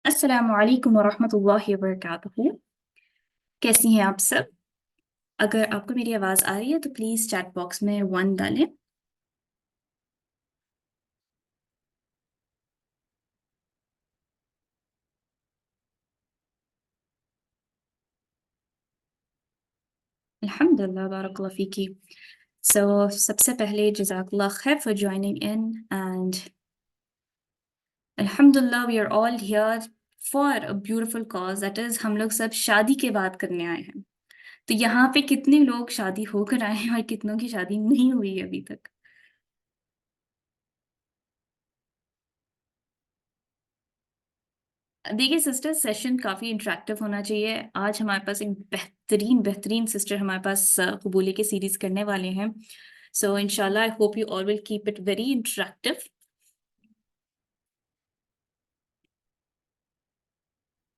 السلام علیکم ورحمۃ اللہ وبرکاتہ. کیسی ہیں آپ سب؟ اگر آپ کو میری آواز آ رہی ہے تو پلیز چیٹ باکس میں 1 ڈالیں. الحمد للہ، بارک اللہ فیکی. سب سے پہلے جزاک اللہ خیر فار جوائننگ ان اینڈ الحمد للہ we are all here for a beautiful cause, that is ہم لوگ سب شادی کے بات کرنے آئے ہیں. تو یہاں پہ کتنے لوگ شادی ہو کر آئے ہیں اور کتنوں کی شادی نہیں ہوئی ہے ابھی تک؟ دیکھیے سسٹر، سیشن کافی انٹریکٹیو ہونا چاہیے. آج ہمارے پاس ایک بہترین بہترین سسٹر ہمارے پاس قبولے کی سیریز کرنے والے ہیں. سو انشاءاللہ I hope you all will keep it very interactive.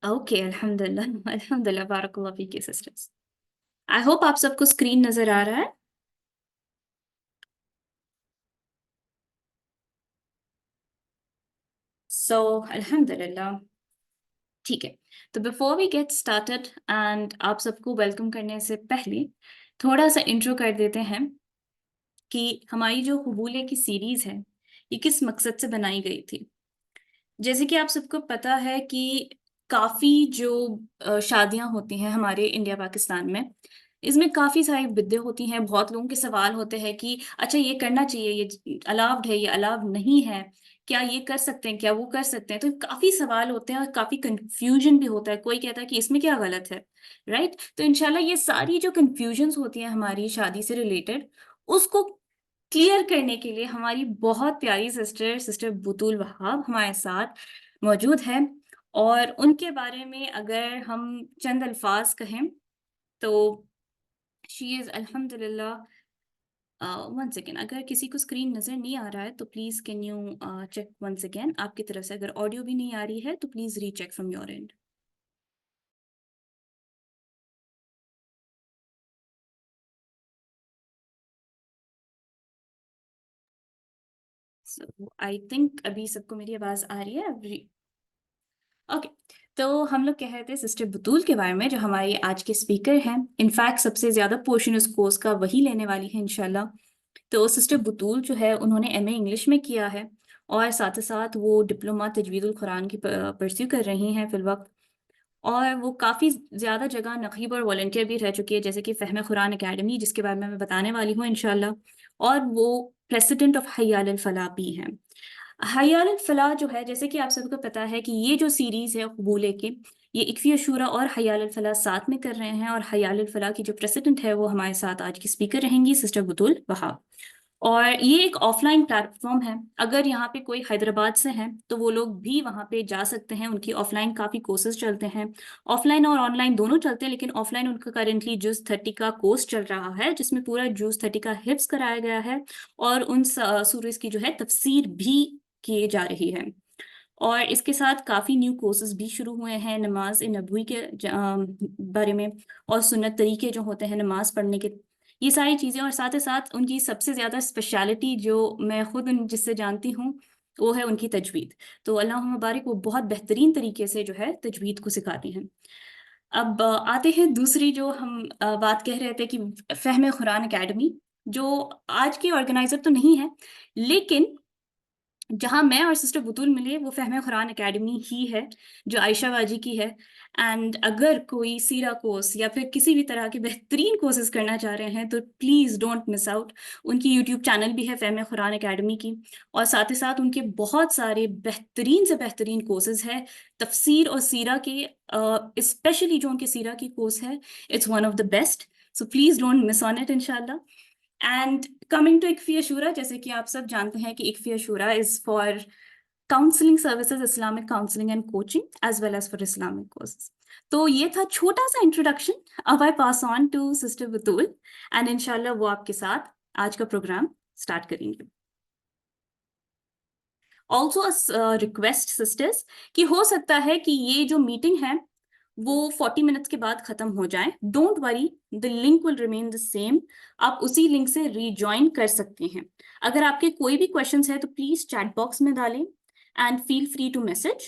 Okay, الحمد للہ الحمد للہ، بارک اللہ فیک سسٹرس. آئی ہوپ آپ سب کو اسکرین نظر آ رہا ہے. سو الحمد للہ. ٹھیک ہے، تو before we get started and آپ سب کو ویلکم کرنے سے پہلے تھوڑا سا انٹرو کر دیتے ہیں کہ ہماری جو قبولے کی سیریز ہے یہ کس مقصد سے بنائی گئی تھی. جیسے کہ آپ سب کو پتا ہے کہ کافی جو شادیاں ہوتی ہیں ہمارے انڈیا پاکستان میں، اس میں کافی ساری بدعتیں ہوتی ہیں. بہت لوگوں کے سوال ہوتے ہیں کہ اچھا یہ کرنا چاہیے، یہ الاؤڈ ہے، یہ الاؤڈ نہیں ہے، کیا یہ کر سکتے ہیں، کیا وہ کر سکتے ہیں. تو کافی سوال ہوتے ہیں اور کافی کنفیوژن بھی ہوتا ہے. کوئی کہتا ہے کہ اس میں کیا غلط ہے، رائٹ. تو انشاءاللہ یہ ساری جو کنفیوژنس ہوتی ہیں ہماری شادی سے ریلیٹڈ، اس کو کلیئر کرنے کے لیے ہماری بہت پیاری سسٹر بطول وہاب ہمارے ساتھ موجود ہے. اور ان کے بارے میں اگر ہم چند الفاظ کہیں تو شی از الحمد للہ. ون سیکنڈ، اگر کسی کو اسکرین نظر نہیں آ رہا ہے تو please can you check once again. آپ کی طرف سے اگر آڈیو بھی نہیں آ رہی ہے تو please recheck from your end. So I think ابھی سب کو میری آواز آ رہی ہے. اوکے، تو ہم لوگ کہہ رہے تھے سسٹر بطول کے بارے میں جو ہماری آج کے اسپیکر ہیں. انفیکٹ سب سے زیادہ پورشن اس کورس کا وہی لینے والی ہے انشاءاللہ. تو سسٹر بطول جو ہے انہوں نے ایم اے انگلش میں کیا ہے اور ساتھ ساتھ وہ ڈپلومہ تجوید القرآن کی پرسیو کر رہی ہیں فی الوقت. اور وہ کافی زیادہ جگہ نقیب اور والنٹیئر بھی رہ چکی ہے، جیسے کہ فہم قرآن اکیڈمی جس کے بارے میں بتانے والی ہوں انشاءاللہ. اور وہ پریسیڈنٹ آف حیال الفلاح بھی ہیں. حیال الفلاح جو ہے، جیسے کہ آپ سب کو پتا ہے کہ یہ جو سیریز ہے قبولے کے، یہ اکفی شورا اور حیال الفلاح ساتھ میں کر رہے ہیں. اور حیال الفلاح کی جو پریسیڈنٹ ہے وہ ہمارے ساتھ آج کی اسپیکر رہیں گی سسٹر بطول وہاب. اور یہ ایک آف لائن پلیٹ فارم ہے. اگر یہاں پہ کوئی حیدرآباد سے ہیں تو وہ لوگ بھی وہاں پہ جا سکتے ہیں. ان کی آف لائن کافی کورسز چلتے ہیں، آف لائن اور آن لائن دونوں چلتے ہیں. لیکن آف لائن ان کا کرنٹلی جوز 30 کا کورس چل رہا ہے جس میں پورا جوز 30 کا حفظ کرایا گیا ہے اور ان سورز کی جو ہے تفسیر بھی کیے جا رہی ہے. اور اس کے ساتھ کافی نیو کورسز بھی شروع ہوئے ہیں نماز نبوی کے بارے میں اور سنت طریقے جو ہوتے ہیں نماز پڑھنے کے، یہ ساری چیزیں. اور ساتھ ہی ساتھ ان کی سب سے زیادہ اسپیشلٹی جو میں خود جس سے جانتی ہوں وہ ہے ان کی تجوید. تو اللہ مبارک، وہ بہت بہترین طریقے سے جو ہے تجوید کو سکھاتی ہیں. اب آتے ہیں دوسری جو ہم بات کہہ رہے تھے کہ فہم قرآن اکیڈمی، جو آج کی آرگنائزر تو نہیں ہے لیکن جہاں میں اور سسٹر بطول ملے وہ فہم قرآن اکیڈمی ہی ہے جو عائشہ واجی کی ہے. اینڈ اگر کوئی سیرا کورس یا پھر کسی بھی طرح کے بہترین کورسز کرنا چاہ رہے ہیں تو پلیز ڈونٹ مس آؤٹ. ان کی یوٹیوب چینل بھی ہے فہم قرآن اکیڈمی کی، اور ساتھ ہی ساتھ ان کے بہت سارے بہترین سے بہترین کورسز ہیں تفسیر اور سیرا کے. اسپیشلی جو ان کے سیرا کی کورس ہے، it's one of the best. So please don't miss on it انشاءاللہ. اینڈ کمنگ ٹو اکفی عاشورہ، جیسے کہ آپ سب جانتے ہیں کہ اکفی عاشورہ is for counselling services, Islamic counselling and coaching as well as for Islamic courses. تو یہ تھا چھوٹا سا انٹروڈکشن. اب I pass on to sister بطول اینڈ انشاءاللہ وہ آپ کے ساتھ آج کا پروگرام اسٹارٹ کریں گے. آلسو ریکویسٹ سسٹرس کہ ہو سکتا ہے کہ یہ جو میٹنگ ہے وہ 40 منٹس کے بعد ختم ہو جائیں. Don't worry, the link will remain the same. آپ اسی لنک سے ری جوائن کر سکتے ہیں. اگر آپ کے کوئی بھی کوشچنس ہیں تو پلیز چیٹ باکس میں ڈالیں and feel free to message.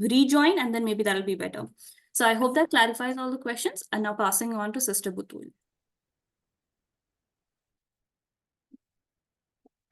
rejoin and then maybe that'll be better. So I hope that clarifies all the questions, and now passing on to Sister Butul.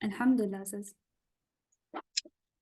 Alhamdulillah, sis.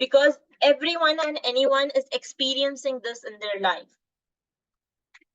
Because everyone and anyone is experiencing this in their life.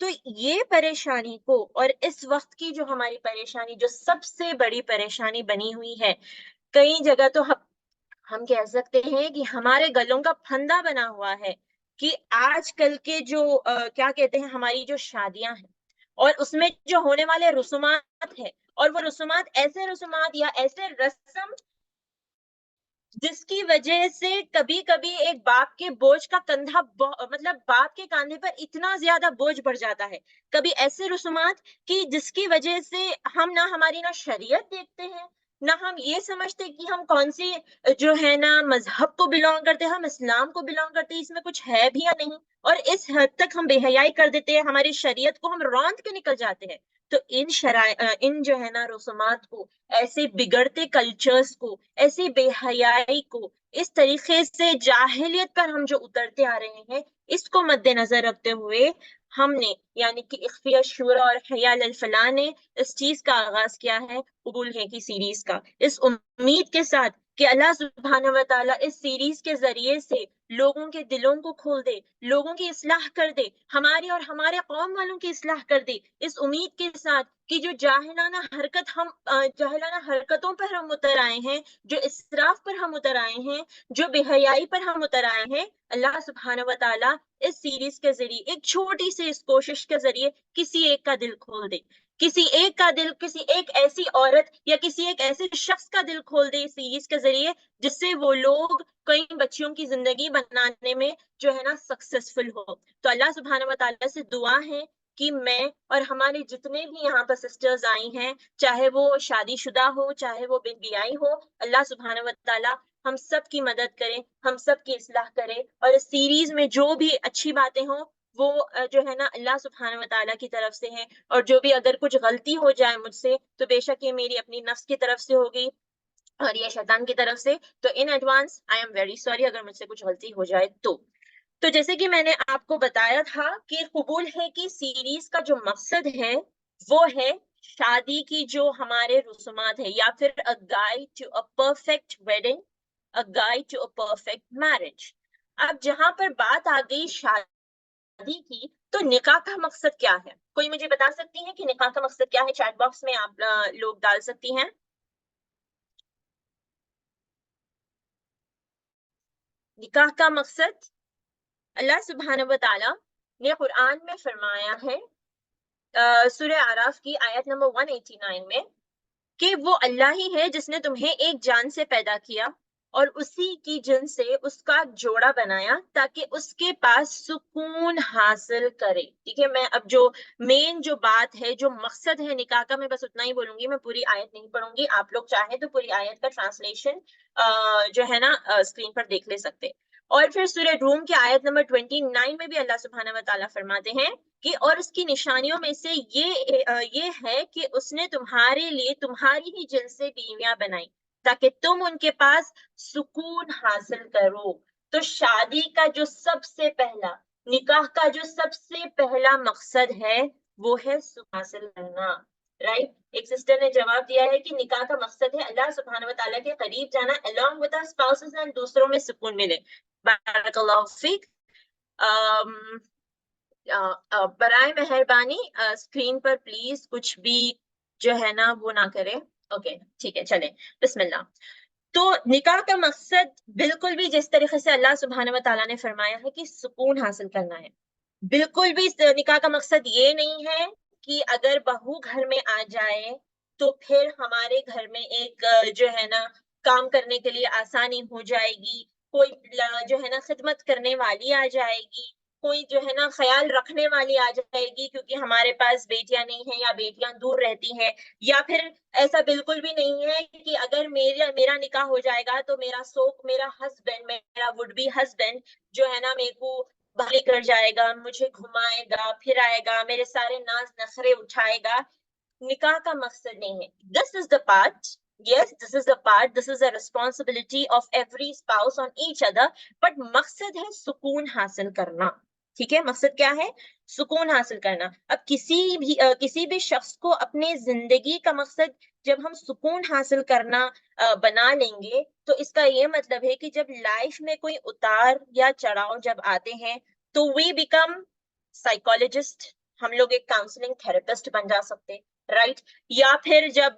تو یہ پریشانی کو، اور اس وقت کی جو ہماری پریشانی جو سب سے بڑی پریشانی بنی ہوئی ہے، کئی جگہ تو ہم کہہ سکتے ہیں کہ ہمارے گلوں کا پھندا بنا ہوا ہے کہ آج کل کے جو کیا کہتے ہیں، ہماری جو شادیاں ہیں اور اس میں جو ہونے والے رسومات ہیں، اور وہ رسومات ایسے رسومات یا ایسے رسم جس کی وجہ سے کبھی کبھی ایک باپ کے بوجھ کا کندھا مطلب باپ کے کاندھے پر اتنا زیادہ بوجھ بڑھ جاتا ہے، کبھی ایسے رسومات کہ جس کی وجہ سے ہم نہ ہماری نہ شریعت دیکھتے ہیں، نہ ہم یہ سمجھتے کہ ہم کون سی جو ہے نا مذہب کو بلونگ کرتے ہیں، ہم اسلام کو بلونگ کرتے ہیں، اس میں کچھ ہے بھی یا نہیں، اور اس حد تک ہم بے حیائی کر دیتے ہیں، ہماری شریعت کو ہم روند کے نکل جاتے ہیں۔ تو ان جو ہے نا رسومات کو، ایسے بگڑتے کلچرز کو، ایسی بے حیائی کو، اس طریقے سے جاہلیت پر ہم جو اترتے آ رہے ہیں، اس کو مد نظر رکھتے ہوئے ہم نے یعنی کہ اخفیہ شورا اور حیال الفلاح نے اس چیز کا آغاز کیا ہے، قبول ہے کی سیریز کا، اس امید کے ساتھ کہ اللہ سبحانہ و تعالیٰ اس سیریز کے ذریعے سے لوگوں کے دلوں کو کھول دے، لوگوں کی اصلاح کر دے، ہماری اور ہمارے قوم والوں کی اصلاح کر دے، اس امید کے ساتھ کہ جو جاہلانہ حرکتوں پر ہم اتر آئے ہیں، جو اسراف پر ہم اتر آئے ہیں، جو بے حیائی پر ہم اتر آئے ہیں، اللہ سبحانہ و تعالیٰ اس سیریز کے ذریعے ایک چھوٹی سی اس کوشش کے ذریعے کسی ایک کا دل کھول دے، کسی ایک کا دل، کسی ایک ایسی عورت یا کسی ایک ایسے شخص کا دل کھول دے اس سیریز کے ذریعے، جس سے وہ لوگ کئی بچیوں کی زندگی بنانے میں جو ہے نا سکسیسفل ہو۔ تو اللہ سبحانہ و تعالیٰ سے دعا ہے کہ میں اور ہمارے جتنے بھی یہاں پر سسٹرز آئی ہیں، چاہے وہ شادی شدہ ہو، چاہے وہ بن بیائی ہو، اللہ سبحانہ و تعالیٰ ہم سب کی مدد کرے، ہم سب کی اصلاح کرے، اور اس سیریز میں جو بھی اچھی باتیں ہوں وہ جو ہے نا اللہ سبحانہ و تعالیٰ کی طرف سے ہیں، اور جو بھی اگر کچھ غلطی ہو جائے مجھ سے تو بے شک یہ میری اپنی نفس کی طرف سے ہوگی اور یہ شیطان کی طرف سے، تو in advance I am very sorry اگر مجھ سے کچھ غلطی ہو جائے تو جیسے کہ میں نے آپ کو بتایا تھا کہ قبول ہے کہ سیریز کا جو مقصد ہے وہ ہے شادی کی جو ہمارے رسومات ہے، یا پھر a guide to a perfect wedding, a guide to a perfect marriage۔ اب جہاں پر بات آ گئی شادی کی، تو نکاح کا مقصد کیا ہے؟ کوئی مجھے بتا سکتی ہے کہ نکاح کا مقصد کیا ہے؟ چیٹ باکس میں آپ لوگ ڈال سکتی ہیں۔ نکاح کا مقصد اللہ سبحانہ و تعالیٰ نے قرآن میں فرمایا ہے، سورہ اعراف کی آیت نمبر 189 میں، کہ وہ اللہ ہی ہے جس نے تمہیں ایک جان سے پیدا کیا اور اسی کی جن سے اس کا جوڑا بنایا تاکہ اس کے پاس سکون حاصل کرے۔ ٹھیک ہے، میں اب جو مین جو بات ہے، جو مقصد ہے نکاح کا، میں بس اتنا ہی بولوں گی، میں پوری آیت نہیں پڑھوں گی، آپ لوگ چاہیں تو پوری آیت کا ٹرانسلیشن جو ہے نا اسکرین پر دیکھ لے سکتے۔ اور پھر سورہ روم کی آیت نمبر 29 میں بھی اللہ سبحانہ و تعالیٰ فرماتے ہیں کہ اور اس کی نشانیوں میں سے یہ ہے کہ اس نے تمہارے لیے تمہاری ہی جن سے بیویاں بنائی تاکہ تم ان کے پاس سکون حاصل کرو۔ تو شادی کا جو سب سے پہلا، نکاح کا جو سب سے پہلا مقصد ہے وہ ہے سکون حاصل کرنا، رائٹ؟ ایک سسٹر نے جواب دیا ہے کہ نکاح کا مقصد ہے اللہ سبحانہ و تعالیٰ کے قریب جانا along with our spouses and دوسروں میں سکون ملے۔ بارک اللہ فیک۔ برائے مہربانی اسکرین پر پلیز کچھ بھی جو ہے نا وہ نہ کرے۔ اوکے ٹھیک ہے، چلیں بسم اللہ۔ تو نکاح کا مقصد بالکل بھی جس طریقے سے اللہ سبحانہ و تعالیٰ نے فرمایا ہے کہ سکون حاصل کرنا ہے، بالکل بھی نکاح کا مقصد یہ نہیں ہے کہ اگر بہو گھر میں آ جائے تو پھر ہمارے گھر میں ایک جو ہے نا کام کرنے کے لیے آسانی ہو جائے گی، کوئی جو ہے نا خدمت کرنے والی آ جائے گی، کوئی جو ہے نا خیال رکھنے والی آ جائے گی کیونکہ ہمارے پاس بیٹیاں نہیں ہیں یا بیٹیاں دور رہتی ہیں، یا پھر ایسا بالکل بھی نہیں ہے کہ اگر میرا نکاح ہو جائے گا تو میرا ہسبینڈ، میرا وڈ بی ہسبینڈ جو ہے نا میرے کو باہر کر جائے گا، مجھے گھمائے گا پھرائے گا، میرے سارے ناز نخرے اٹھائے گا۔ نکاح کا مقصد نہیں ہے۔ This is the part, yes, this is the part, this is a responsibility of every spouse on each other, but مقصد ہے سکون حاصل کرنا۔ ٹھیک ہے، مقصد کیا ہے؟ سکون حاصل کرنا۔ اب کسی بھی شخص کو اپنے زندگی کا مقصد جب ہم سکون حاصل کرنا بنا لیں گے تو اس کا یہ مطلب ہے کہ جب لائف میں کوئی اتار یا چڑھاؤ جب آتے ہیں تو we become psychologist، ہم لوگ ایک کاؤنسلنگ تھراپسٹ بن جا سکتے, رائٹ. یا پھر جب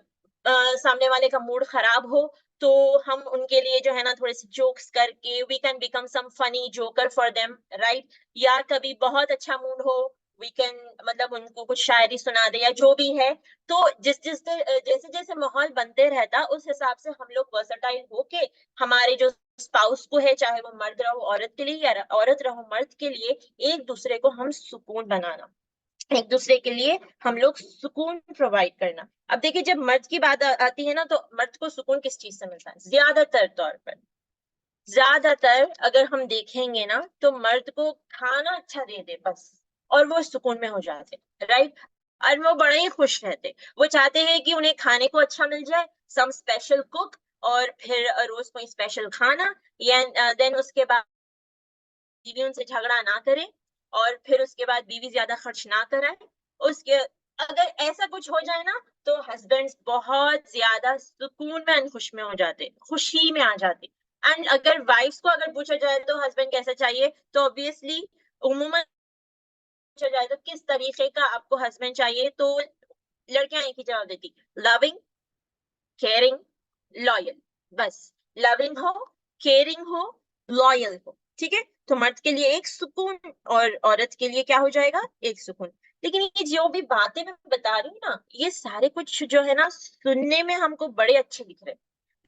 سامنے والے کا موڈ خراب ہو تو ہم ان کے لیے جو ہے نا تھوڑے سے جوکس کر کے وی کین بیکم سم فنی جوکر فار دیم, رائٹ. یا کبھی بہت اچھا موڈ ہو وی کین مطلب ان کو کچھ شاعری سنا دے یا جو بھی ہے. تو جیسے جیسے ماحول بنتے رہتا اس حساب سے ہم لوگ ورسٹائل ہو کے ہمارے جو اسپاؤس کو ہے, چاہے وہ مرد رہو عورت کے لیے یا عورت رہو مرد کے لیے, ایک دوسرے کو ہم سکون بنانا, ایک دوسرے کے لیے ہم لوگ سکون پرووائڈ کرنا. اب دیکھیں جب مرد کی بات آتی ہے نا تو مرد کو سکون کس چیز سے ملتا ہے؟ زیادہ تر طور پر, زیادہ تر اگر ہم دیکھیں گے نا تو مرد کو کھانا اچھا دے دے بس اور وہ سکون میں ہو جاتے, رائٹ. اور وہ بڑے ہی خوش رہتے, وہ چاہتے ہیں کہ انہیں کھانے کو اچھا مل جائے, سم اسپیشل کوک, اور پھر روز کوئی اسپیشل کھانا, یا دین اس کے بعد بیوی ان سے جھگڑا نہ کرے, اور پھر اس کے بعد بیوی زیادہ خرچ نہ کرائے. اس کے اگر ایسا کچھ ہو جائے نا تو ہسبینڈ بہت زیادہ سکون میں خوش میں ہو جاتے, خوشی میں آ جاتے. اینڈ اگر وائفس کو اگر پوچھا جائے تو ہسبینڈ کیسا چاہیے, تو obviously عموماً پوچھا جائے تو کس طریقے کا آپ کو ہسبینڈ چاہیے, تو لڑکیاں ایک ہی جواب دیتی, لونگ, کیئرنگ, لوئل. بس لونگ ہو, کیئرنگ ہو, لوئل ہو, ٹھیک ہے. تو مرد کے لیے ایک سکون اور عورت کے لیے کیا ہو جائے گا, ایک سکون. لیکن یہ جو بھی باتیں میں بتا رہی ہوں نا, یہ سارے کچھ جو ہے نا سننے میں ہم کو بڑے اچھے دکھ رہے,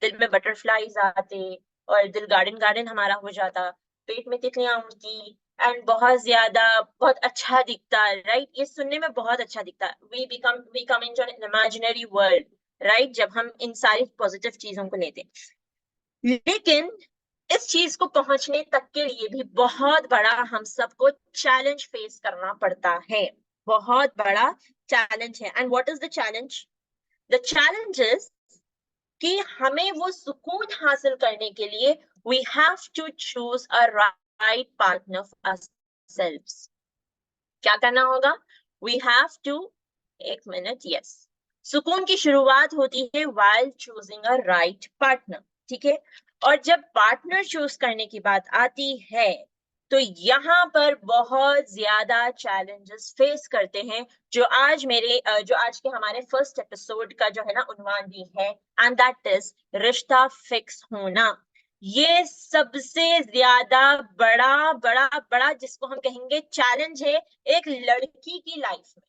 دل میں بٹر فلائز آتے اور دل گارڈن گارڈن ہمارا ہو جاتا, پیٹ میں تتلیاں اڑتی, اینڈ بہت زیادہ بہت اچھا دکھتا ہے, رائٹ. یہ سننے میں بہت اچھا دکھتا ہے. we come into an imaginary world, right, جب ہم ان ساری پازیٹیو چیزوں کو لیتے. لیکن اس چیز کو پہنچنے تک کے لیے بھی بہت بڑا ہم سب کو چیلنج فیس کرنا پڑتا ہے, بہت بڑا چیلنج ہے. And what is the challenge? The challenge is کہ ہمیں وہ سکون حاصل کرنے کے لیے we have to choose a right partner for ourselves. کیا کرنا ہوگا؟ we have to, ایک منٹ, yes, سکون کی شروعات ہوتی ہے while choosing a right partner, ٹھیک ہے. اور جب پارٹنر چوز کرنے کی بات آتی ہے تو یہاں پر بہت زیادہ چیلنجز فیس کرتے ہیں, جو آج کے ہمارے فرسٹ ایپیسوڈ کا جو ہے نا عنوان بھی ہے, اینڈ دیٹ از رشتہ فکس ہونا. یہ سب سے زیادہ بڑا جس کو ہم کہیں گے چیلنج ہے ایک لڑکی کی لائف میں,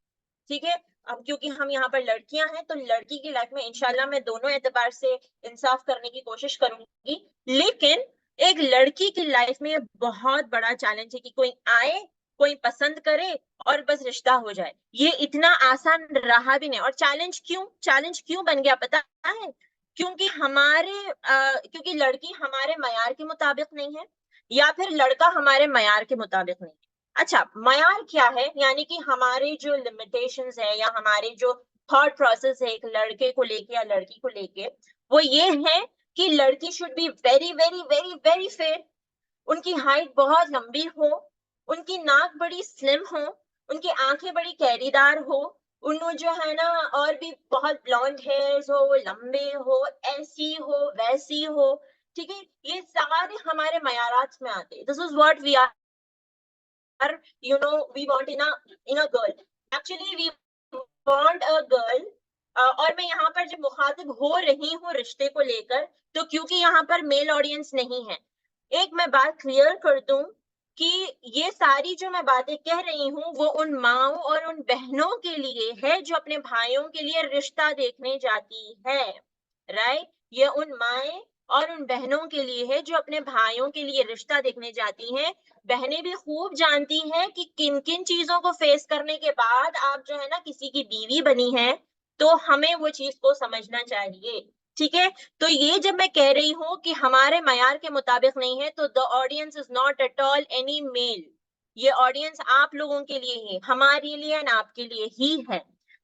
ٹھیک ہے. اب کیونکہ ہم یہاں پر لڑکیاں ہیں تو لڑکی کی لائف میں انشاءاللہ میں دونوں اعتبار سے انصاف کرنے کی کوشش کروں گی, لیکن ایک لڑکی کی لائف میں یہ بہت بڑا چیلنج ہے کہ کوئی آئے, کوئی پسند کرے اور بس رشتہ ہو جائے. یہ اتنا آسان رہا بھی نہیں. اور چیلنج کیوں بن گیا پتا ہے؟ کیونکہ لڑکی ہمارے معیار کے مطابق نہیں ہے, یا پھر لڑکا ہمارے معیار کے مطابق نہیں ہے. اچھا, معیار کیا ہے؟ یعنی کہ ہمارے جو لمیٹیشنز ہے یا ہمارے جو تھاٹ پروسیس ہے ایک لڑکے کو لے کے یا لڑکی کو لے کے, وہ یہ ہے کہ لڑکی should be very very very very fair, ان کی ہائٹ بہت لمبی ہو, ان کی ناک بڑی سلم ہو, ان کی آنکھیں بڑی کیری دار ہو, انہوں جو ہے نا اور بھی بہت بلونڈ ہیئرز ہو, لمبے ہو, ایسی ہو ویسی ہو, ٹھیک ہے. یہ سارے ہمارے معیارات میں آتے. This is what we are, we want in a girl. Actually we want a girl. اور میں یہاں پر جب مخاطب ہو رہی ہوں رشتے کو لے کر تو کیونکہ یہاں پر میل آڈینس نہیں ہے, ایک میں بات کلیئر کر دوں کہ یہ ساری جو میں باتیں کہہ رہی ہوں وہ ان ماؤں اور ان بہنوں کے لیے ہے جو اپنے بھائیوں کے لیے رشتہ دیکھنے جاتی ہے, رائٹ. یہ ان مائیں اور ان بہنوں کے لیے ہے جو اپنے بھائیوں کے لیے رشتہ دیکھنے جاتی ہیں. بہنیں بھی خوب جانتی ہیں کہ کن کن چیزوں کو فیس کرنے کے بعد آپ جو ہے نا کسی کی بیوی بنی ہے, تو ہمیں وہ چیز کو سمجھنا چاہیے, ٹھیک ہے. تو یہ جب میں کہہ رہی ہوں کہ ہمارے معیار کے مطابق نہیں ہے تو the audience is not at all any male. یہ آڈینس آپ لوگوں کے لیے ہی, ہمارے لیے اور آپ کے لیے ہی ہے.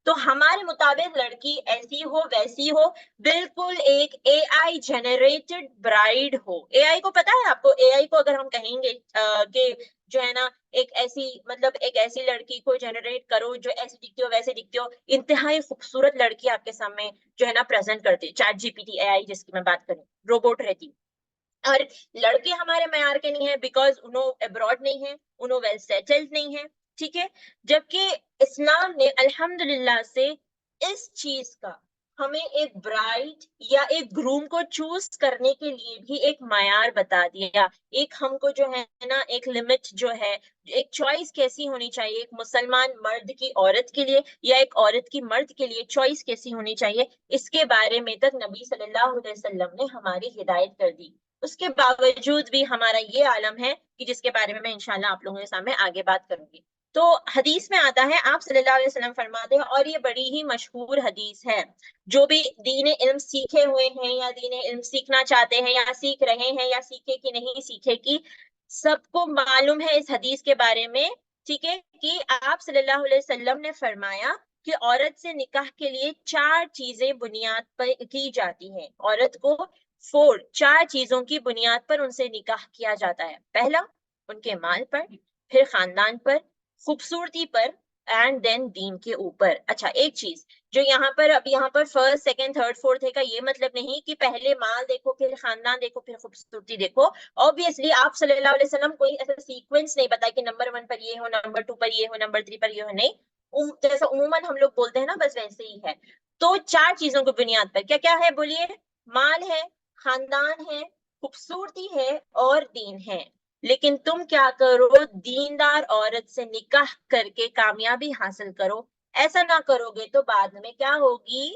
تو ہمارے مطابق لڑکی ایسی ہو ویسی ہو, بالکل ایک اے آئی جنریٹڈ برائڈ ہو. اے آئی کو پتا ہے آپ کو, اے آئی کو اگر ہم کہیں گے کہ جو ہے نا ایک ایسی لڑکی کو جنریٹ کرو جو ایسی دکھتی ہو ویسے دکھتی ہو, انتہائی خوبصورت لڑکی آپ کے سامنے جو ہے نا پریزنٹ کرتے, chat G P T A آئی جس کی میں بات کروں, روبوٹ رہتی. اور لڑکے ہمارے معیار کے نہیں ہیں بیکاز انہوں ابراڈ نہیں ہے, انہوں ویل سیٹلڈ نہیں ہے, ٹھیک ہے، جبکہ اسلام نے الحمدللہ سے اس چیز کا ہمیں ایک برائڈ یا ایک گروم کو چوز کرنے کے لیے بھی ایک معیار بتا دیا، ایک ہم کو جو ہے نا ایک لمٹ جو ہے، ایک چوائس کیسی ہونی چاہیے ایک مسلمان مرد کی عورت کے لیے یا ایک عورت کی مرد کے لیے چوائس کیسی ہونی چاہیے، اس کے بارے میں تک نبی صلی اللہ علیہ وسلم نے ہماری ہدایت کر دی۔ اس کے باوجود بھی ہمارا یہ عالم ہے کہ جس کے بارے میں انشاءاللہ آپ لوگوں کے سامنے آگے بات کروں گی۔ تو حدیث میں آتا ہے، آپ صلی اللہ علیہ وسلم فرماتے ہیں، اور یہ بڑی ہی مشہور حدیث ہے، جو بھی دین علم سیکھے ہوئے ہیں یا دین علم سیکھنا چاہتے ہیں یا سیکھ رہے ہیں یا سیکھے کہ نہیں سیکھے کی، سب کو معلوم ہے اس حدیث کے بارے میں، ٹھیک ہے، کہ آپ صلی اللہ علیہ وسلم نے فرمایا کہ عورت سے نکاح کے لیے 4 چیزیں بنیاد پر کی جاتی ہیں، عورت کو 4 چیزوں کی بنیاد پر ان سے نکاح کیا جاتا ہے۔ پہلا، ان کے مال پر، پھر خاندان پر، خوبصورتی پر، اینڈ دین دین کے اوپر۔ اچھا، ایک چیز جو یہاں پر اب یہاں پر فرسٹ سیکنڈ تھرڈ فورتھ ہے کا یہ مطلب نہیں کہ پہلے مال دیکھو پھر خاندان دیکھو پھر خوبصورتی دیکھو، obviously آپ صلی اللہ علیہ وسلم کوئی ایسا سیکوینس نہیں بتایا کہ نمبر 1 پر یہ ہو، نمبر 2 پر یہ ہو، نمبر 3 پر یہ ہو، نہیں، جیسا عموماً ہم لوگ بولتے ہیں نا بس ویسے ہی ہے۔ تو 4 چیزوں کو بنیاد پر کیا کیا ہے بولیے؟ مال ہے، خاندان ہے، خوبصورتی ہے اور دین ہے۔ لیکن تم کیا کرو، دیندار عورت سے نکاح کر کے کامیابی حاصل کرو، ایسا نہ کرو گے تو بعد میں کیا ہوگی؟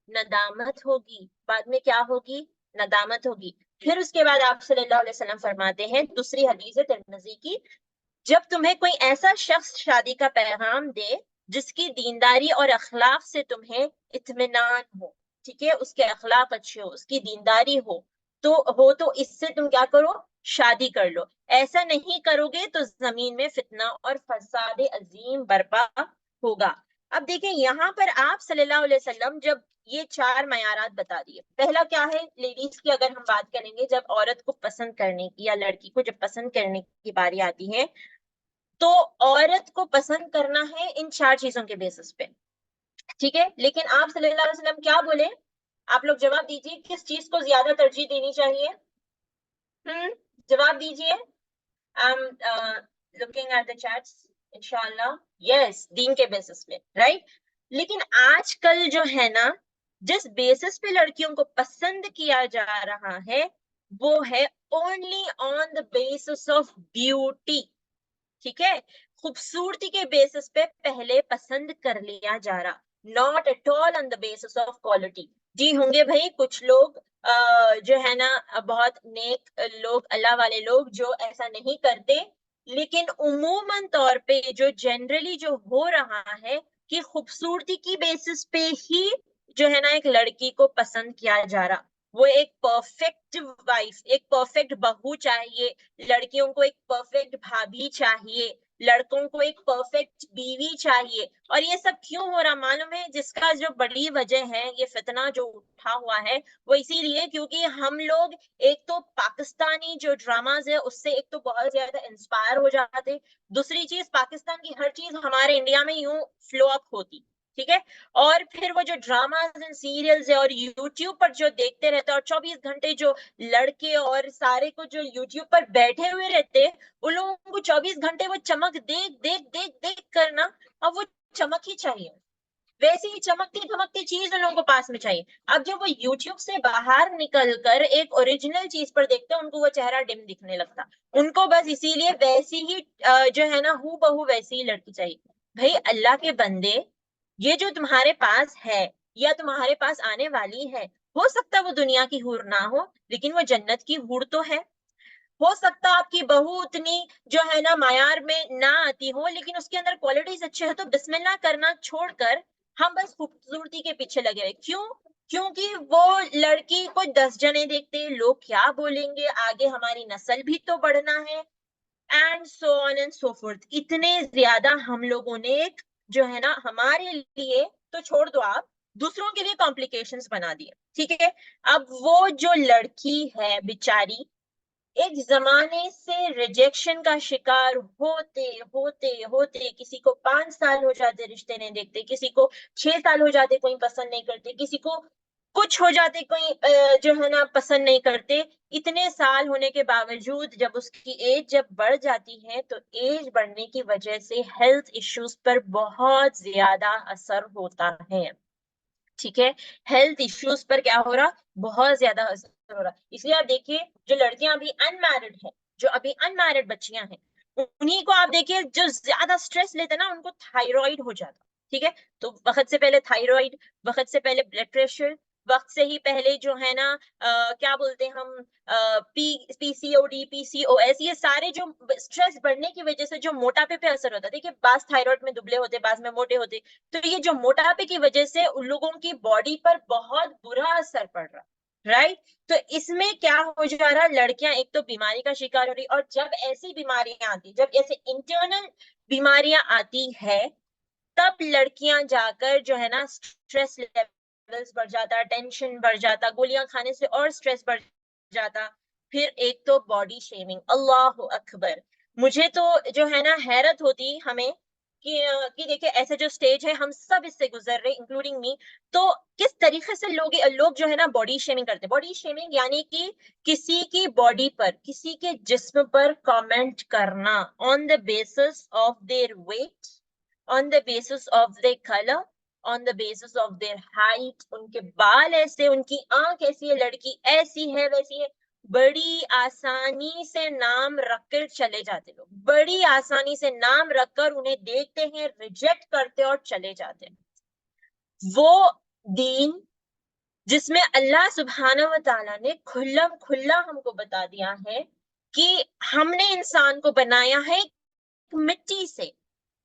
ندامت ہوگی، بعد میں کیا ہوگی؟ ندامت ہوگی۔ پھر اس کے بعد آپ صلی اللہ علیہ وسلم فرماتے ہیں، دوسری حدیث ہے ترمذی کی، جب تمہیں کوئی ایسا شخص شادی کا پیغام دے جس کی دینداری اور اخلاق سے تمہیں اطمینان ہو، ٹھیک ہے، اس کے اخلاق اچھے ہو، اس کی دینداری ہو تو اس سے تم کیا کرو؟ شادی کر لو۔ ایسا نہیں کرو گے تو زمین میں فتنہ اور فساد عظیم برپا ہوگا۔ اب دیکھیں یہاں پر آپ صلی اللہ علیہ وسلم جب یہ 4 معیارات بتا دیے، پہلا کیا ہے، لیڈیز کی اگر ہم بات کریں گے، جب عورت کو پسند کرنے کی یا لڑکی کو جب پسند کرنے کی باری آتی ہے تو عورت کو پسند کرنا ہے ان 4 چیزوں کے بیسس پہ، ٹھیک ہے، لیکن آپ صلی اللہ علیہ وسلم کیا بولے؟ آپ لوگ جواب دیجیے، کس چیز کو زیادہ ترجیح دینی چاہیے؟ جواب دیجیے۔ looking at the chats انشاءاللہ، yes، دین کے بیسس پہ، رائٹ۔ لیکن آج کل جو ہے نا جس بیسس پہ لڑکیوں کو پسند کیا جا رہا ہے وہ ہے only on the basis of beauty، ٹھیک ہے، خوبصورتی کے بیسس پہ پہلے پسند کر لیا جا رہا، not at all on the basis of quality۔ جی ہوں گے بھائی کچھ لوگ جو ہے نا بہت نیک لوگ، اللہ والے لوگ جو ایسا نہیں کرتے، لیکن عموماً طور پہ جو جنرلی جو ہو رہا ہے کہ خوبصورتی کی بیسس پہ ہی جو ہے نا ایک لڑکی کو پسند کیا جا رہا، وہ ایک پرفیکٹ وائف، ایک پرفیکٹ بہو چاہیے، لڑکیوں کو ایک پرفیکٹ بھابھی چاہیے، لڑکوں کو ایک پرفیکٹ بیوی چاہیے۔ اور یہ سب کیوں ہو رہا معلوم ہے؟ جس کا جو بڑی وجہ ہے، یہ فتنہ جو اٹھا ہوا ہے وہ اسی لیے کیونکہ ہم لوگ ایک تو پاکستانی جو ڈراماز ہے اس سے ایک تو بہت زیادہ انسپائر ہو جاتے، دوسری چیز پاکستان کی ہر چیز ہمارے انڈیا میں یوں فلو اپ ہوتی، ٹھیک ہے، اور پھر وہ جو ڈراماز اینڈ سیریلز ہے اور یوٹیوب پر جو دیکھتے رہتے اور 24 گھنٹے جو لڑکے اور سارے کو جو یوٹیوب پر بیٹھے ہوئے رہتے، ان لوگوں کو 24 گھنٹے وہ چمک دیکھ کرنا، اب وہ چمک ہی چاہیے، ویسے ہی چمکتی دھمکتی چیز ان لوگوں کو پاس میں چاہیے۔ اب جب وہ یوٹیوب سے باہر نکل کر ایک اوریجنل چیز پر دیکھتے ہیں ان کو وہ چہرہ ڈم دکھنے لگتا، ان کو بس اسی لیے ویسی ہی جو ہے نا ہو بہو ویسی ہی لڑکی چاہیے۔ بھائی اللہ کے بندے، یہ جو تمہارے پاس ہے یا تمہارے پاس آنے والی ہے، ہو سکتا وہ دنیا کی حور نہ ہو لیکن وہ جنت کی حور تو ہے۔ ہو سکتا آپ کی بہو اتنی جو ہے نا معیار میں نہ آتی ہو لیکن اس کے اندر کوالٹیز اچھے ہیں، تو بسم اللہ کرنا چھوڑ کر ہم بس خوبصورتی کے پیچھے لگے رہے، کیوں؟ کیونکہ وہ لڑکی کو 10 جنے دیکھتے، لوگ کیا بولیں گے، آگے ہماری نسل بھی تو بڑھنا ہے، and so on and so forth. اتنے زیادہ ہم لوگوں نے جو ہے نا ہمارے لیے تو چھوڑ دو، آپ دوسروں کے لیے کمپلیکیشنز بنا دیے، ٹھیک ہے۔ اب وہ جو لڑکی ہے بیچاری ایک زمانے سے ریجیکشن کا شکار ہوتے ہوتے ہوتے، کسی کو 5 سال ہو جاتے رشتے نہیں دیکھتے، کسی کو 6 سال ہو جاتے کوئی پسند نہیں کرتے، کسی کو کچھ ہو جاتے کوئی جو ہے نا پسند نہیں کرتے. اتنے سال ہونے کے باوجود جب اس کی ایج جب بڑھ جاتی ہے تو ایج بڑھنے کی وجہ سے ہیلتھ ایشوز پر بہت زیادہ اثر ہوتا ہے. ٹھیک ہے, ہیلتھ ایشوز پر کیا ہو رہا, بہت زیادہ اثر ہو رہا. اس لیے آپ دیکھیے جو لڑکیاں ابھی ان میرڈ ہیں, جو ابھی ان میرڈ بچیاں ہیں, انہیں کو آپ دیکھیے جو زیادہ سٹریس لیتے نا ان کو تھائرائیڈ ہو جاتا. ٹھیک ہے, تو وقت سے پہلے تھائرائیڈ, وقت سے پہلے بلڈ پریشر, وقت سے ہی پہلے جو ہے نا کیا بولتے ہیں ہم, پی سی او ڈی, پی سی او ایس, یہ سارے جو سٹریس بڑھنے کی وجہ سے جو موٹاپے پہ اثر ہوتا ہے. دیکھیے بعض تھائرائیڈ میں دبلے ہوتے, بعض میں موٹے ہوتے, تو یہ جو موٹاپے کی وجہ سے ان لوگوں کی باڈی پر بہت برا اثر پڑ رہا, رائٹ. تو اس میں کیا ہو جا رہا, لڑکیاں ایک تو بیماری کا شکار ہو رہی, اور جب ایسی بیماریاں آتی, جب ایسے انٹرنل بیماریاں آتی ہے تب لڑکیاں جا کر جو ہے نا اسٹریس لیولز بڑھ جاتا, ٹینشن بڑھ جاتا, گولیاں کھانے سے اور اسٹریس بڑھ جاتا. پھر ایک تو باڈی شیمنگ, اللہ اکبر. مجھے تو جو ہے نا حیرت ہوتی ہمیں کہ دیکھیں ایسے جو سٹیج ہے ہم سب اس سے گزر رہے انکلوڈنگ می, تو کس طریقے سے لوگ جو ہے نا باڈی شیمنگ کرتے. باڈی شیمنگ یعنی کہ کسی کی باڈی پر, کسی کے جسم پر کامنٹ کرنا on the basis of their weight, on the basis of their color, on the basis of their height, ان کے بال ایسے, ان کی آنکھ ایسی ہے, لڑکی ایسی ہے ویسی ہے, بڑی آسانی سے نام رکھ کر چلے جاتے لوگ, بڑی آسانی سے نام رکھ کر انہیں دیکھتے ہیں, ریجیکٹ کرتے اور چلے جاتے ہیں. وہ دین جس میں اللہ سبحانہ و تعالیٰ نے کھلم کھلا ہم کو بتا دیا ہے کہ ہم نے انسان کو بنایا ہے مٹی سے,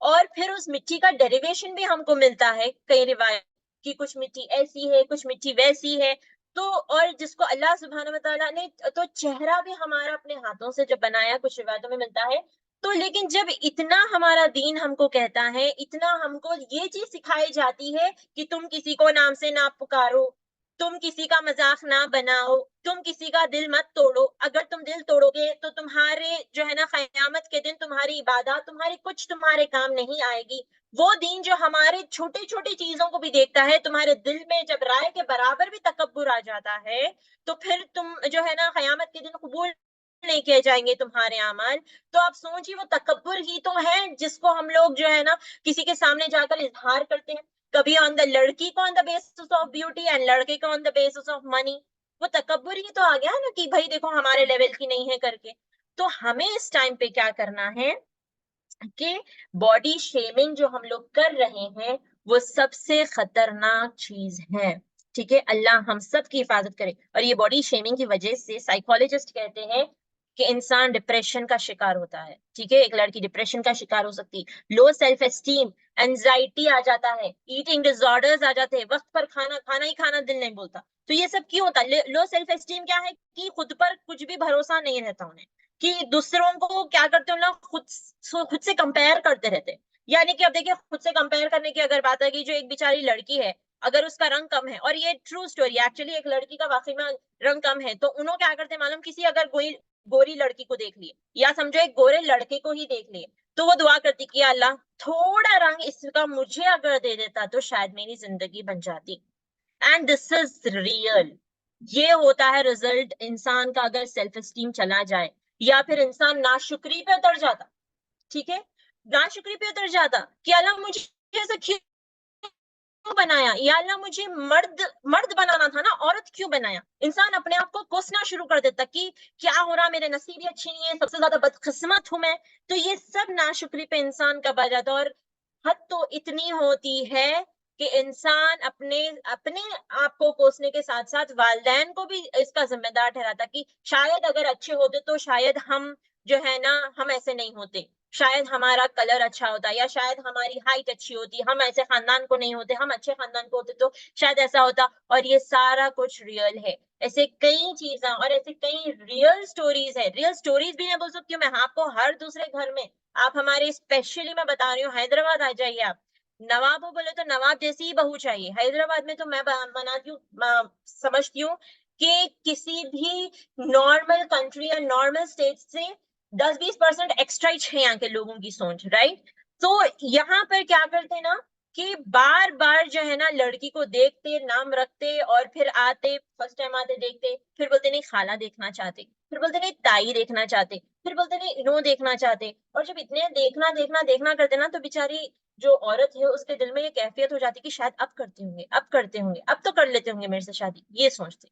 اور پھر اس مٹی کا ڈیریویشن بھی ہم کو ملتا ہے کئی روایت کی, کچھ مٹی ایسی ہے, کچھ مٹی ویسی ہے. تو اور جس کو اللہ سبحانہ و تعالیٰ نے تو چہرہ بھی ہمارا اپنے ہاتھوں سے جب بنایا, کچھ روایتوں میں ملتا ہے. تو لیکن جب اتنا ہمارا دین ہم کو کہتا ہے, اتنا ہم کو یہ چیز سکھائی جاتی ہے کہ تم کسی کو نام سے نہ پکارو, تم کسی کا مذاق نہ بناؤ, تم کسی کا دل مت توڑو, اگر تم دل توڑو گے تو تمہارے جو ہے نا قیامت کے دن تمہاری عبادات, تمہاری کچھ تمہارے کام نہیں آئے گی. وہ دین جو ہمارے چھوٹی چھوٹی چیزوں کو بھی دیکھتا ہے, تمہارے دل میں جب رائے کے برابر بھی تکبر آ جاتا ہے تو پھر تم جو ہے نا قیامت کے دن قبول نہیں کیے جائیں گے تمہارے اعمال. تو آپ سوچیے وہ تکبر ہی تو ہے جس کو ہم لوگ جو ہے نا کسی کے سامنے جا کر اظہار کرتے ہیں, کبھی آن دا لڑکی کو on the basis of beauty اینڈ لڑکے کو on the basis of money. وہ تکبر ہی تو آ گیا نا کہ بھائی دیکھو ہمارے لیول کی نہیں ہے کر کے. تو ہمیں اس ٹائم پہ کیا کرنا ہے کہ باڈی شیمنگ جو ہم لوگ کر رہے ہیں وہ سب سے خطرناک چیز ہے. ٹھیک ہے, اللہ ہم سب کی حفاظت کرے. اور یہ باڈی شیمنگ کی وجہ سے سائیکولوجسٹ کہتے ہیں کہ انسان ڈپریشن کا شکار ہوتا ہے. ٹھیک ہے, ایک لڑکی ڈپریشن کا شکار ہو سکتی, لو سیلف اسٹیم, اینزائٹی آ جاتا ہے, ایٹنگ ڈس آرڈرز آ جاتے ہیں, وقت پر کھانا ہی کھانا دل نہیں بولتا. تو یہ سب کیوں ہوتا ہے؟ لو سیلف اسٹیم کیا ہے کہ خود پر کچھ بھی بھروسہ نہیں رہتا انہیں, کہ دوسروں کو کیا کرتے ہیں لوگ خود سے کمپیئر کرتے رہتے. یعنی کہ اب دیکھیں خود سے کمپیئر کرنے کی اگر بات ہے کہ جو ایک بیچاری لڑکی ہے اگر اس کا رنگ کم ہے, اور یہ ٹرو سٹوری ایکچولی, ایک لڑکی کا واقعی میں رنگ کم ہے تو انہوں کیا کرتے ہیں معلوم, کسی اگر کوئی گوری لڑکی کو دیکھ لیے یا سمجھو ایک گورے لڑکے کو ہی دیکھ لیے تو وہ دعا کرتی کہ اللہ تھوڑا رنگ اس کا مجھے اگر دے دیتا تو شاید میری زندگی بن جاتی. And this is real. یہ ہوتا ہے رزلٹ انسان کا اگر سیلف اسٹیم چلا جائے, یا پھر انسان ناشکری پہ اتر جاتا. ٹھیک ہے, ناشکری پہ اتر جاتا کہ اللہ مجھے ایسا کیوں بنایا, یا اللہ مجھے مرد بنانا تھا نا, عورت کیوں بنایا. انسان اپنے آپ کو کوسنا شروع کر دیتا کہ کیا ہو رہا, میرے نصیب ہی اچھی نہیں ہے, سب سے زیادہ بدقسمت ہوں میں. تو یہ سب ناشکری پہ انسان کا بڑھ جاتا. اور حد تو اتنی ہوتی ہے کہ انسان اپنے آپ کو کوسنے کے ساتھ ساتھ والدین کو بھی اس کا ذمہ دار ٹھہراتا کہ شاید اگر اچھے ہوتے تو شاید ہم جو ہے نا ہم ایسے نہیں ہوتے, شاید ہمارا کلر اچھا ہوتا, یا شاید ہماری ہائٹ اچھی ہوتی, ہم ایسے خاندان کو نہیں ہوتے, ہم اچھے خاندان کو ہوتے تو شاید ایسا ہوتا. اور یہ سارا کچھ ریئل ہے. ایسے کئی چیزیں اور ایسے کئی ریئل سٹوریز ہے. ریئل سٹوریز بھی میں بول سکتی ہوں میں آپ کو, ہر دوسرے گھر میں آپ ہمارے اسپیشلی میں بتا رہی ہوں حیدرآباد آ جائیے آپ, نواب ہو بولے تو نواب جیسی ہی بہو چاہیے. حیدرآباد میں تو میں بناتی ہوں, سمجھتی ہوں کہ کسی بھی نارمل کنٹری یا نارمل اسٹیٹ سے 10-20% ایکسٹرا ہی ہے یہاں کے لوگوں کی سوچ, رائٹ. تو یہاں پر کیا کرتے ہیں نا کہ بار بار جو ہے نا لڑکی کو دیکھتے، نام رکھتے اور پھر آتے، فرسٹ ٹائم آتے دیکھتے، پھر بولتے نہیں خالہ دیکھنا چاہتے، پھر بولتے نہیں تائی دیکھنا چاہتے، پھر بولتے نہیں نو دیکھنا چاہتے. اور جب اتنے دیکھنا دیکھنا دیکھنا کرتے نا تو بیچاری جو عورت ہے اس کے دل میں یہ کیفیت ہو جاتی کہ شاید اب کرتے ہوں گے، اب کرتے ہوں گے، اب تو کر لیتے ہوں گے میرے سے شادی، یہ سوچتے.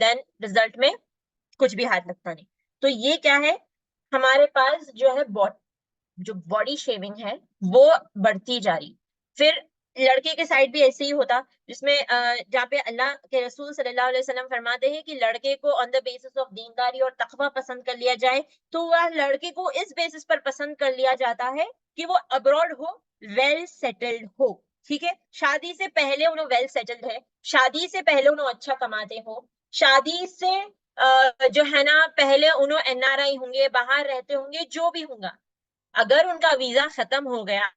دین رزلٹ میں کچھ بھی ہاتھ لگتا نہیں. تو یہ کیا ہے، ہمارے پاس جو ہے جو باڈی شیونگ ہے وہ بڑھتی جا رہی. پھر لڑکے کے سائڈ بھی ایسے ہی ہوتا جس میں جہاں پہ اللہ کے رسول صلی اللہ علیہ وسلم فرماتے ہیں کہ لڑکے کو آن دا بیسس آف دینداری اور تقوی پسند کر لیا جائے، تو وہ لڑکے کو اس بیسس پر پسند کر لیا جاتا ہے کہ وہ ابراڈ ہو، ویل سیٹلڈ ہو. ٹھیک ہے، شادی سے پہلے انہوں ویل سیٹلڈ ہے، شادی سے پہلے انہوں اچھا کماتے ہو، شادی سے جو ہے نا پہلے انہوں NRI ہوں گے، باہر رہتے ہوں گے، جو بھی ہوں گا. اگر ان کا ویزا ختم ہو گیا،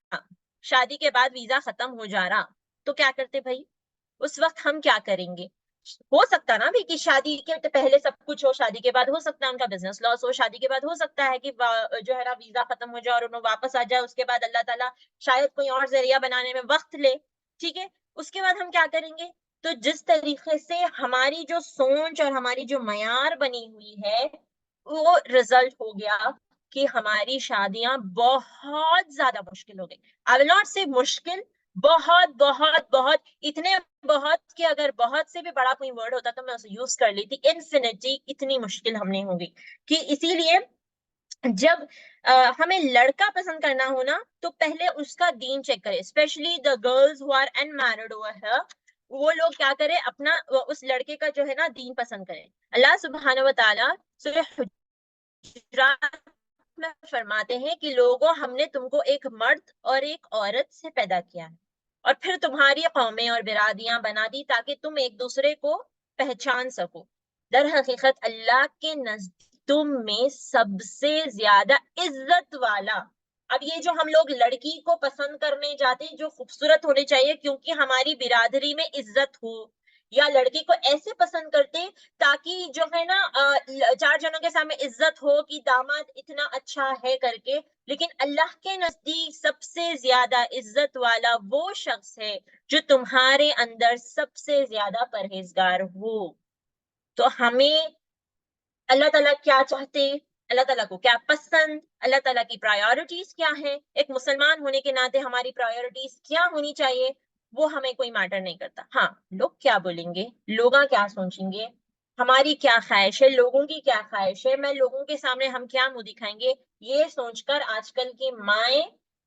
شادی کے بعد ویزا ختم ہو جا رہا، تو کیا کرتے بھائی؟ اس وقت ہم کیا کریں گے؟ ہو سکتا نا بھی کہ شادی کے پہلے سب کچھ ہو، شادی کے بعد ہو سکتا ہے ان کا بزنس لاس ہو، شادی کے بعد ہو سکتا ہے کہ جو ہے نا ویزا ختم ہو جائے اور انہوں واپس آ جائے، اس کے بعد اللہ تعالیٰ شاید کوئی اور ذریعہ بنانے میں وقت لے. ٹھیک ہے، اس کے بعد ہم کیا کریں گے؟ تو جس طریقے سے ہماری جو سوچ اور ہماری جو معیار بنی ہوئی ہے وہ رزلٹ ہو گیا کہ ہماری شادیاں بہت زیادہ مشکل ہو گئی. I will not say مشکل، بہت بہت بہت، اتنے بہت کہ اگر بہت سے بھی بڑا کوئی ورڈ ہوتا تو میں اسے یوز کر لیتی. انفینٹی اتنی مشکل ہم نے ہوگی کہ اسی لیے جب ہمیں لڑکا پسند کرنا ہونا تو پہلے اس کا دین چیک کرے. Especially the girls who are unmarried over here, وہ لوگ کیا کرے، اپنا اس لڑکے کا جو ہے نا دین پسند کرے. اللہ سبحانہ و تعالیٰ سورہ حجرات میں فرماتے ہیں کہ لوگوں ہم نے تم کو ایک مرد اور ایک عورت سے پیدا کیا ہے اور پھر تمہاری قومیں اور برادریاں بنا دی تاکہ تم ایک دوسرے کو پہچان سکو. در حقیقت اللہ کے نزدیک تم میں سب سے زیادہ عزت والا، اب یہ جو ہم لوگ لڑکی کو پسند کرنے جاتے ہیں جو خوبصورت ہونے چاہیے کیونکہ ہماری برادری میں عزت ہو، یا لڑکی کو ایسے پسند کرتے تاکہ جو ہے نا 4 جنوں کے سامنے عزت ہو کہ داماد اتنا اچھا ہے کر کے. لیکن اللہ کے نزدیک سب سے زیادہ عزت والا وہ شخص ہے جو تمہارے اندر سب سے زیادہ پرہیزگار ہو. تو ہمیں اللہ تعالیٰ کیا چاہتے، اللہ تعالیٰ کو کیا پسند، اللہ تعالیٰ کی پرائیورٹیز کیا ہیں، ایک مسلمان ہونے کے ناطے ہماری پرائیورٹیز کیا ہونی چاہیے، وہ ہمیں کوئی میٹر نہیں کرتا. ہاں لوگ کیا بولیں گے، لوگ کیا سوچیں گے، ہماری کیا خواہش ہے، لوگوں کی کیا خواہش ہے، میں لوگوں کے سامنے ہم کیا منہ دکھائیں گے، یہ سوچ کر آج کل کی مائیں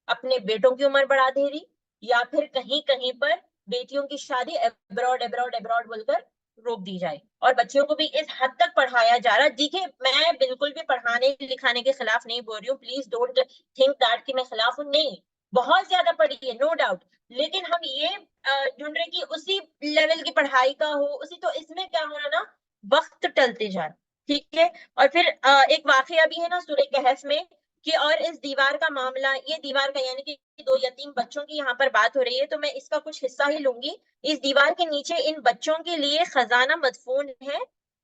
اپنے بیٹوں کی عمر بڑھا دے رہی، یا پھر کہیں کہیں پر بیٹیوں کی شادی ابراڈ ابراڈ ابراڈ بول کر روک دی جائے، اور بچیوں کو بھی اس حد تک پڑھایا جا رہا. دیکھیں میں بالکل بھی پڑھانے لکھانے کے خلاف نہیں بول رہی ہوں، پلیز ڈونٹ تھنک دیٹ کہ میں خلاف ہوں، نہیں، بہت زیادہ پڑھی ہے نو ڈاؤٹ، لیکن ہم یہ ڈھونڈ رہے کہ اسی لیول کی پڑھائی کا ہو اسی. تو اس میں کیا ہو رہا نا، وقت ٹلتے جا رہا. ٹھیک ہے، اور پھر ایک واقعہ بھی ہے نا سورہ کہف میں کہ اور اس دیوار کا معاملہ، یہ دیوار کا یعنی کہ 2 یتیم بچوں کی یہاں پر بات ہو رہی ہے، تو میں اس کا کچھ حصہ ہی لوں گی. اس دیوار کے نیچے ان بچوں کے لیے خزانہ مدفون ہے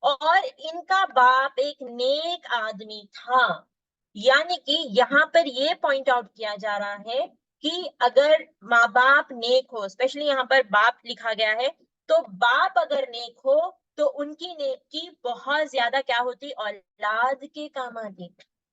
اور ان کا باپ ایک نیک آدمی تھا. یعنی کہ یہاں پر یہ پوائنٹ آؤٹ کیا جا رہا ہے کہ اگر ماں باپ نیک ہو، اسپیشلی یہاں پر باپ لکھا گیا ہے، تو باپ اگر نیک ہو تو ان کی نیکی بہت زیادہ کیا ہوتی، اولاد کے کام آتی.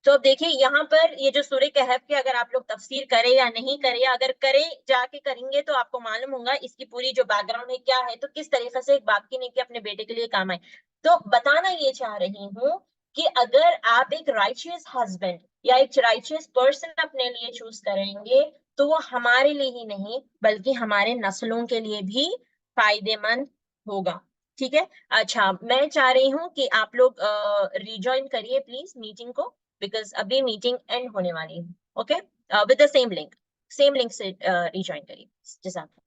تو اب دیکھیں یہاں پر یہ جو سورہ کہف کے اگر آپ لوگ تفسیر کریں یا نہیں کریں، اگر کریں جا کے کریں گے تو آپ کو معلوم ہوگا اس کی پوری جو بیک گراؤنڈ ہے کیا ہے، تو کس طریقے سے ایک باپ کی نیکی اپنے بیٹے کے لیے کام آئے. تو بتانا یہ چاہ رہی ہوں کہ اگر آپ ایک رائچیس ہسبینڈ یا ایک رائچیس پرسن اپنے لیے چوز کریں گے تو وہ ہمارے لیے ہی نہیں بلکہ ہمارے نسلوں کے لیے بھی فائدے مند ہوگا. ٹھیک ہے، اچھا میں چاہ رہی ہوں کہ آپ لوگ ریجوائن کریے پلیز میٹنگ کو، بیکاز ابھی میٹنگ اینڈ ہونے والی ہے. Okay, with the same link سے ریجوائن کریے. جزاک اللہ.